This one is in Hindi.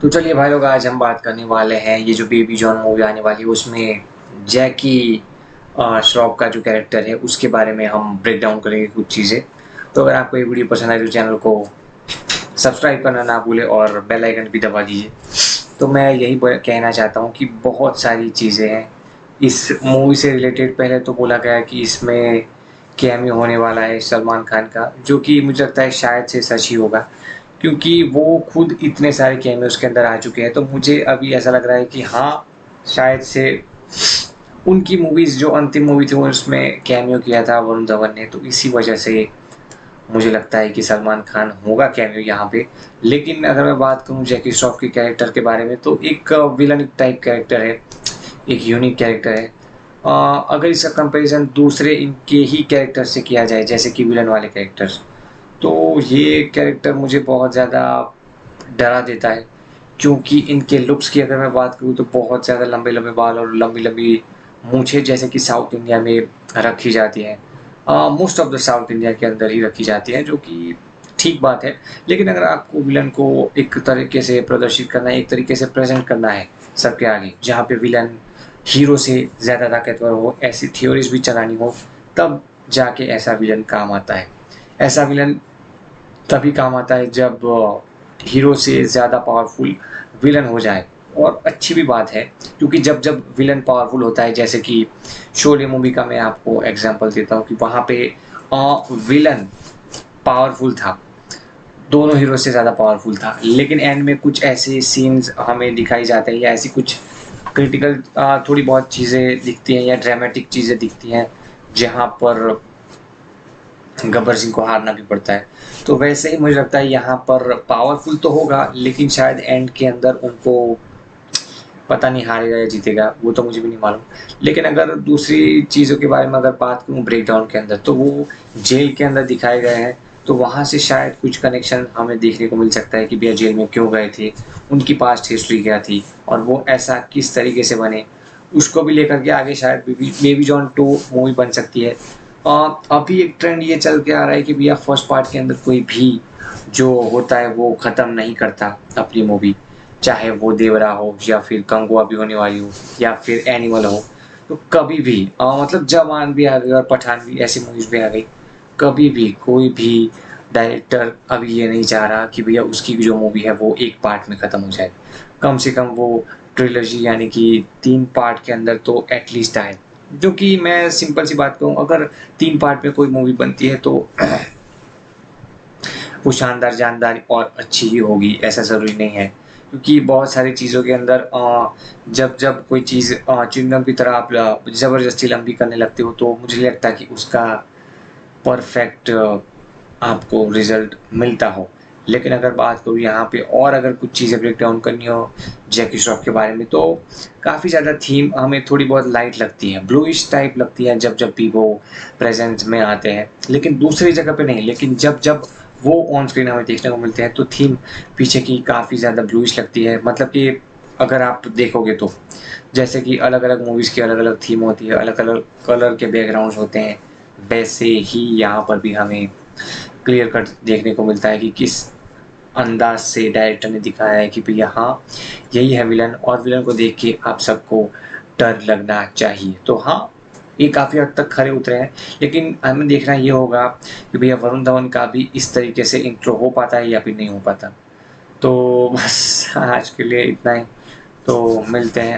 तो चलिए भाई लोग, आज हम बात करने वाले हैं ये जो बेबी जॉन मूवी आने वाली है उसमें जैकी श्रॉफ का जो कैरेक्टर है उसके बारे में हम ब्रेक डाउन करेंगे कुछ चीज़ें। तो अगर आपको ये वीडियो पसंद आए तो चैनल को सब्सक्राइब करना ना भूलें और बेल आइकन भी दबा दीजिए। तो मैं यही कहना चाहता हूँ कि बहुत सारी चीज़ें हैं इस मूवी से रिलेटेड। पहले तो बोला गया कि इसमें कैमियो होने वाला है सलमान खान का, जो कि मुझे लगता है शायद से सच ही होगा, क्योंकि वो खुद इतने सारे कैमियो उसके अंदर आ चुके हैं। तो मुझे अभी ऐसा लग रहा है कि हाँ, शायद से उनकी मूवीज़ जो अंतिम मूवी थी उसमें कैमियो किया था वरुण धवन ने, तो इसी वजह से मुझे लगता है कि सलमान खान होगा कैमियो यहाँ पे। लेकिन अगर मैं बात करूँ जैकी श्रॉफ के कैरेक्टर के बारे में, तो एक विलन टाइप कैरेक्टर है, एक यूनिक कैरेक्टर है। अगर इसका कंपैरिजन दूसरे इनके ही कैरेक्टर से किया जाए, जैसे कि विलन वाले कैरेक्टर्स, तो ये कैरेक्टर मुझे बहुत ज़्यादा डरा देता है, क्योंकि इनके लुक्स की अगर मैं बात करूँ तो बहुत ज़्यादा लंबे लंबे बाल और लंबी लंबी मूछें, जैसे कि साउथ इंडिया में रखी जाती हैं। Most of the south India के अंदर ही रखी जाती है, जो कि ठीक बात है। लेकिन अगर आपको विलन को एक तरीके से प्रदर्शित करना है, एक तरीके से प्रेजेंट करना है सबके आगे, जहाँ पे विलन हीरो से ज़्यादा ताकतवर हो, ऐसी थ्योरीज भी चलानी हो, तब जाके ऐसा विलन काम आता है। ऐसा विलन तभी काम आता है जब हीरो से ज़्यादा पावरफुल विलन हो जाए। और अच्छी भी बात है, क्योंकि जब जब विलन पावरफुल होता है, जैसे कि शोले मूवी का मैं आपको एग्जांपल देता हूँ कि वहाँ पे विलन पावरफुल था, दोनों हीरो से ज़्यादा पावरफुल था, लेकिन एंड में कुछ ऐसे सीन्स हमें दिखाई जाते हैं या ऐसी कुछ क्रिटिकल थोड़ी बहुत चीज़ें दिखती हैं या ड्रामेटिक चीज़ें दिखती हैं, जहाँ पर गब्बर सिंह को हारना भी पड़ता है। तो वैसे ही मुझे लगता है यहाँ पर पावरफुल तो होगा, लेकिन शायद एंड के अंदर उनको पता नहीं हारेगा या जीतेगा, वो तो मुझे भी नहीं मालूम। लेकिन अगर दूसरी चीज़ों के बारे में अगर बात करूँ ब्रेक डाउन के अंदर, तो वो जेल के अंदर दिखाए गए हैं, तो वहाँ से शायद कुछ कनेक्शन हमें देखने को मिल सकता है कि भैया जेल में क्यों गए थे, उनकी पास्ट हिस्ट्री क्या थी और वो ऐसा किस तरीके से बने, उसको भी लेकर के आगे शायद बेबी जॉन 2 मूवी बन सकती है। अभी एक ट्रेंड ये चल के आ रहा है कि भैया फर्स्ट पार्ट के अंदर कोई भी जो होता है वो ख़त्म नहीं करता अपनी मूवी, चाहे वो देवरा हो या फिर कंगुआ भी होने वाली हो या फिर एनिमल हो। तो कभी भी मतलब जवान भी आ गई और पठान भी, ऐसी मूवीज़ भी आ गई, कभी भी कोई भी डायरेक्टर अभी ये नहीं चाह रहा कि भैया उसकी जो मूवी है वो एक पार्ट में ख़त्म हो जाए। कम से कम वो ट्रिलॉजी यानी कि 3 पार्ट के अंदर तो एटलीस्ट आए। जो कि मैं सिंपल सी बात कहूँ, अगर 3 पार्ट में कोई मूवी बनती है तो वो शानदार, जानदार और अच्छी ही होगी, ऐसा ज़रूरी नहीं है। क्योंकि बहुत सारी चीज़ों के अंदर जब जब कोई चीज़ च्युइंगम की तरह आप ज़बरदस्ती लंबी करने लगते हो, तो मुझे नहीं लगता कि उसका परफेक्ट आपको रिज़ल्ट मिलता हो। लेकिन अगर बात करूँ यहाँ पे और अगर कुछ चीज़ें ब्रेक डाउन करनी हो जैकी श्रॉफ के बारे में, तो काफ़ी ज़्यादा थीम हमें थोड़ी बहुत लाइट लगती है, ब्लूइश टाइप लगती है जब जब भी वो प्रेज़ेंस में आते हैं। लेकिन दूसरी जगह पे नहीं, लेकिन जब जब वो ऑन स्क्रीन हमें देखने को मिलते हैं तो थीम पीछे की काफ़ी ज़्यादा ब्लूइश लगती है। मतलब कि अगर आप देखोगे तो जैसे कि अलग-अलग मूवीज़ की अलग-अलग थीम होती है, अलग-अलग कलर के बैकग्राउंड्स होते हैं, वैसे ही यहाँ पर भी हमें क्लियर कट देखने को मिलता है कि किस अंदाज से डायरेक्टर ने दिखाया है कि भैया हाँ, यही है विलन और विलन को देख के आप सबको डर लगना चाहिए। तो हाँ, ये काफ़ी हद तक खरे उतरे हैं, लेकिन हमें देखना ये होगा कि भैया वरुण धवन का भी इस तरीके से इंट्रो हो पाता है या फिर नहीं हो पाता। तो बस आज के लिए इतना ही, तो मिलते हैं।